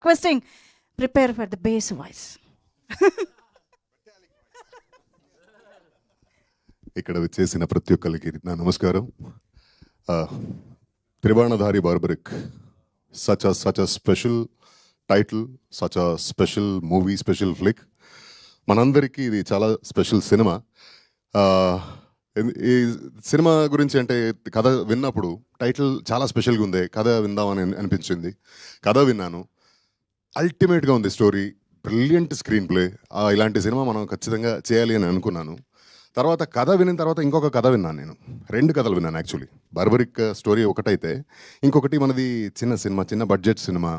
Requesting, prepare for the bass voice. ఇక్కడ చేసిన ప్రతి ఒక్కరికి నా నమస్కారం. Trivarnadhari Barbarik, such a special title, such a special movie, special flick. మనందరికీ ఇది చాలా స్పెషల్ సినిమా. ఈ సినిమా గురించి అంటే కథ విన్నప్పుడు టైటిల్ చాలా స్పెషల్గా ఉంది, కథ విందామని అనిపించింది. కథ విన్నాను, అల్టిమేట్గా ఉంది స్టోరీ, బ్రిలియంట్ స్క్రీన్ ప్లే. ఇలాంటి సినిమా మనం ఖచ్చితంగా చేయాలి అని అనుకున్నాను. తర్వాత కథ విన్న తర్వాత ఇంకొక కథ విన్నాను. నేను 2 కథలు విన్నాను యాక్చువల్లీ. బార్బరిక్ స్టోరీ ఒకటైతే, ఇంకొకటి మనది చిన్న సినిమా, చిన్న బడ్జెట్ సినిమా,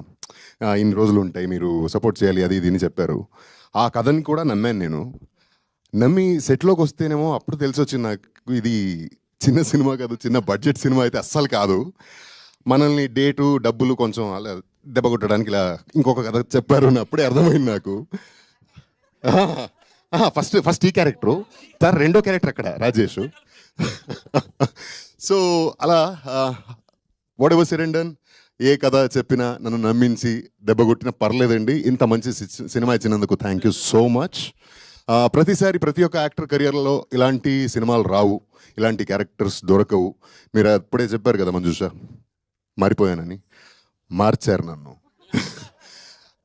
ఇన్ని రోజులు ఉంటాయి, మీరు సపోర్ట్ చేయాలి, అది ఇది అని చెప్పారు. ఆ కథని కూడా నమ్మాను నేను. నమ్మి సెట్లోకి వస్తేనేమో అప్పుడు తెలిసి వచ్చింది నాకు, ఇది చిన్న సినిమా కాదు, చిన్న బడ్జెట్ సినిమా అయితే అస్సలు కాదు. మనల్ని డేటు డబ్బులు కొంచెం అలా దెబ్బ కొట్టడానికి ఇలా ఇంకొక కథ చెప్పారు అని అప్పుడే అర్థమైంది నాకు. ఫస్ట్ ఈ క్యారెక్టరు, సార్ రెండో క్యారెక్టర్ అక్కడ రాజేష్. సో అలా whatever said and done, ఏ కథ చెప్పినా నన్ను నమ్మించి దెబ్బ కొట్టినా పర్లేదండి. ఇంత మంచి సినిమా ఇచ్చినందుకు థ్యాంక్ యూ సో మచ్. ప్రతిసారి ప్రతి ఒక్క యాక్టర్ కెరియర్లో ఇలాంటి సినిమాలు రావు, ఇలాంటి క్యారెక్టర్స్ దొరకవు. మీరు అప్పుడే చెప్పారు కదా మంజుష, మారిపోయానని. మార్చారు నన్ను.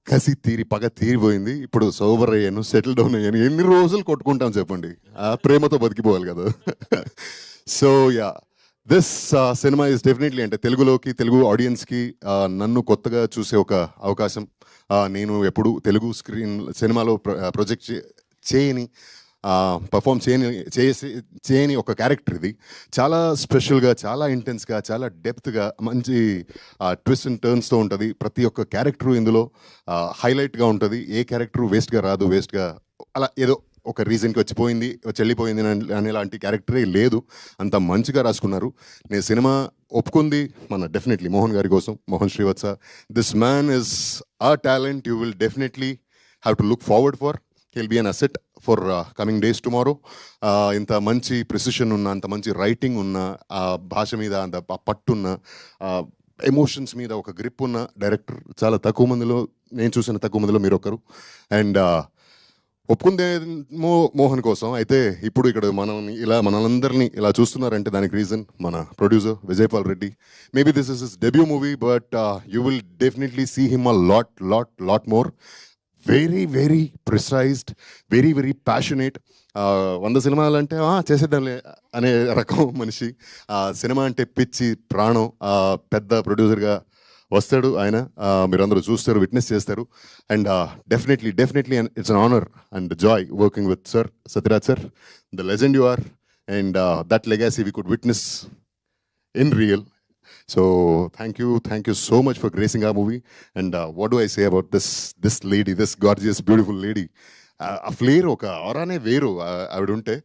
కసి తీరి పగ తీరిపోయింది. ఇప్పుడు సోబర్ అయ్యాను, సెటిల్ డౌన్ అయ్యాను. ఎన్ని రోజులు కొట్టుకుంటాం చెప్పండి, ప్రేమతో బతికిపోవాలి కదా. So yeah, this cinema is definitely, అంటే తెలుగు ఆడియన్స్కి నన్ను కొత్తగా చూసే ఒక అవకాశం. నేను ఎప్పుడు తెలుగు స్క్రీన్ సినిమాలో ప్రొజెక్ట్ చేయని, పర్ఫామ్ చేయని ఒక క్యారెక్టర్ ఇది. చాలా స్పెషల్గా, చాలా ఇంటెన్స్గా, చాలా డెప్త్గా, మంచి ట్విస్ట్ అండ్ టర్న్స్తో ఉంటుంది. ప్రతి ఒక్క క్యారెక్టరు ఇందులో హైలైట్గా ఉంటుంది. ఏ క్యారెక్టరు వేస్ట్గా అలా ఏదో ఒక రీజన్కి వెళ్ళిపోయింది అనేలాంటి క్యారెక్టరే లేదు. అంత మంచిగా రాసుకున్నారు. నేను సినిమా ఒప్పుకుంది మన డెఫినెట్లీ మోహన్ గారి కోసం, Mohan Srivatsa. This man is a talent you will definitely have to look forward for. He'll be an asset for coming days tomorrow. ఇంత మంచి ప్రిసిషన్ ఉన్న, అంత మంచి రైటింగ్ ఉన్న, భాష మీద అంత పట్టున్న, ఎమోషన్స్ మీద ఒక గ్రిప్ ఉన్న డైరెక్టర్ చాలా తక్కువ మందిలో, నేను చూసిన తక్కువ మందిలో మీరు ఒకరు. అండ్ ఒప్పుకుందేమో మోహన్ కోసం. అయితే ఇప్పుడు ఇక్కడ మనలందరినీ ఇలా చూస్తున్నారంటే దానికి రీజన్ మన producer Vijayapal Reddy. Maybe this is his debut movie, but you will definitely see him a lot more. Very precised, very passionate. 100 సినిమాలు అంటే చేసేద్దాంలే అనే రకం మనిషి. సినిమా అంటే పిచ్చి ప్రాణం. పెద్ద ప్రొడ్యూసర్గా వస్తాడు ఆయన. మీరందరూ చూస్తారు, విట్నెస్ చేస్తారు. And definitely it's an honour and joy working with sir Sathyaraj sir, the legend you are. And that legacy we could witness in real. So thank you so much for gracing our movie. And what do I say about this lady, this gorgeous beautiful lady? A flair oka aurane veru ఆవిడ ఉంటే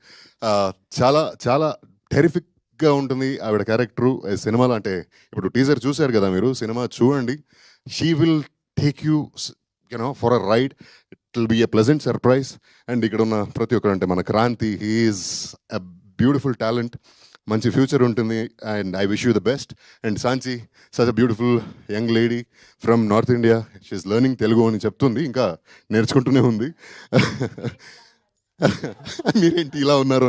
చాలా టెరిఫిక్గా ఉంటుంది ఆవిడ character సినిమాలో. అంటే ఇప్పుడు teaser చూశారు కదా మీరు, సినిమా చూడండి. She will take you for a ride. It will be a pleasant surprise. And ఇక్కడ ఉన్న ప్రతి ఒక్కరు, అంటే మన Kranthi, he is a beautiful talent, మంచి ఫ్యూచర్ ఉంటుంది. And I wish you the best. And Saanchi, such a beautiful young lady from North India. She's learning Telugu అని చెప్తుంది, ఇంకా నేర్చుకుంటూనే ఉంది. మీరేంటి ఇలా ఉన్నారు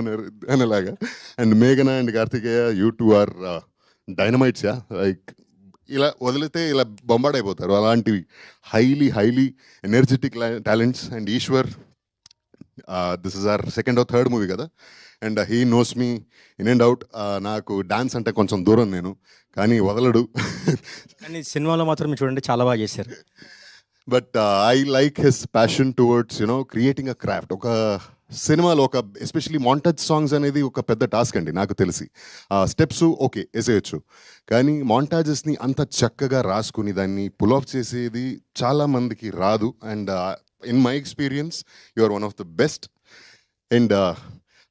అనేలాగా. అండ్ మేఘన and Karthikeya, you two are dynamites. Like ఇలా వదిలితే ఇలా బొంబాడైపోతారు. అలాంటివి highly energetic talents. And Eshwar, this is our second or third movie కదా. And he knows me in and out. నాకు డాన్స్ అంటే కొంచెం దూరం నేను, కానీ వదలడు. కానీ సినిమాలో మాత్రం చూడండి చాలా బాగా చేశారు. But I like his passion towards creating a craft. ఒక సినిమాలో ఒక ఎస్పెషలీ మాంటాజ్ సాంగ్స్ అనేది ఒక పెద్ద టాస్క్ అండి నాకు తెలిసి. స్టెప్స్ ఓకే వేసేయచ్చు, కానీ మాంటాజెస్ని అంత చక్కగా రాసుకుని దాన్ని పుల్ ఆఫ్ చేసేది చాలా మందికి రాదు. And in my experience you are one of the best. And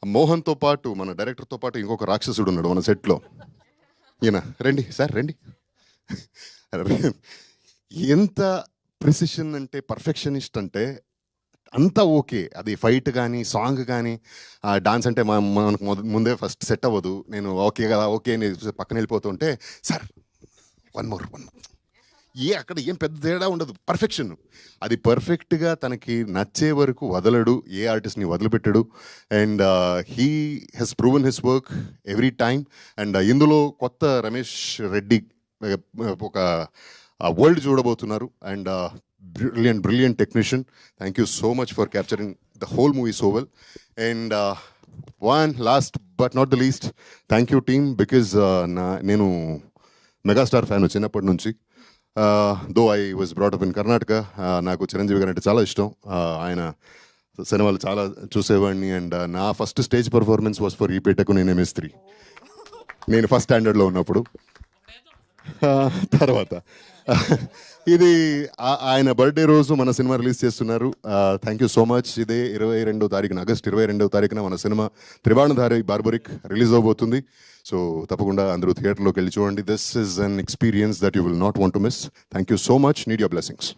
మోహన్తో పాటు, మన డైరెక్టర్తో పాటు ఇంకొక రాక్షసుడు ఉన్నాడు మన సెట్లో. ఈయన రండి సార్, రండి. ఎంత ప్రిసిషన్ అంటే, పర్ఫెక్షనిస్ట్ అంటే అంతా ఓకే. అది ఫైట్ కానీ, సాంగ్ కానీ, డాన్స్ అంటే మనకు ముందే ఫస్ట్ సెట్ అవ్వదు. నేను ఓకే కదా, ఓకే అని పక్కన వెళ్ళిపోతుంటే, సార్ వన్ మోర్ అక్కడ ఏం పెద్ద తేడా ఉండదు, పర్ఫెక్షన్. అది పర్ఫెక్ట్గా తనకి నచ్చే వరకు వదలడు, ఏ ఆర్టిస్ట్ని వదిలిపెట్టడు. And he has proven his work every time. And ఇందులో కొత్త రమేష్ రెడ్డి ఒక వరల్డ్ చూడబోతున్నారు. And brilliant technician. Thank you so much for capturing the whole movie so well. And one last but not the least, thank you team, because నేను megastar fan చిన్నప్పటి నుంచి. Though I was brought up in Karnataka. నాకు చిరంజీవి గారు అంటే చాలా ఇష్టం. ఆయన సినిమాలు చాలా చూసేవాడిని. అండ్ నా first stage performance was for ఈ పేటకు నేను MS3, నేను ఫస్ట్ స్టాండర్డ్లో ఉన్నప్పుడు. తర్వాత ఇది ఆయన బర్త్డే రోజు మన సినిమా రిలీజ్ చేస్తున్నారు. Thank you so much. ఇదే 22వ తారీఖున, ఆగస్ట్ 22వ తారీఖున మన సినిమా త్రిబాణధారి బార్బరిక్ రిలీజ్ అవబోతుంది. సో తప్పకుండా అందరూ థియేటర్లోకి వెళ్ళి చూడండి. This is an experience that you will not want to miss. Thank you so much. Need your blessings.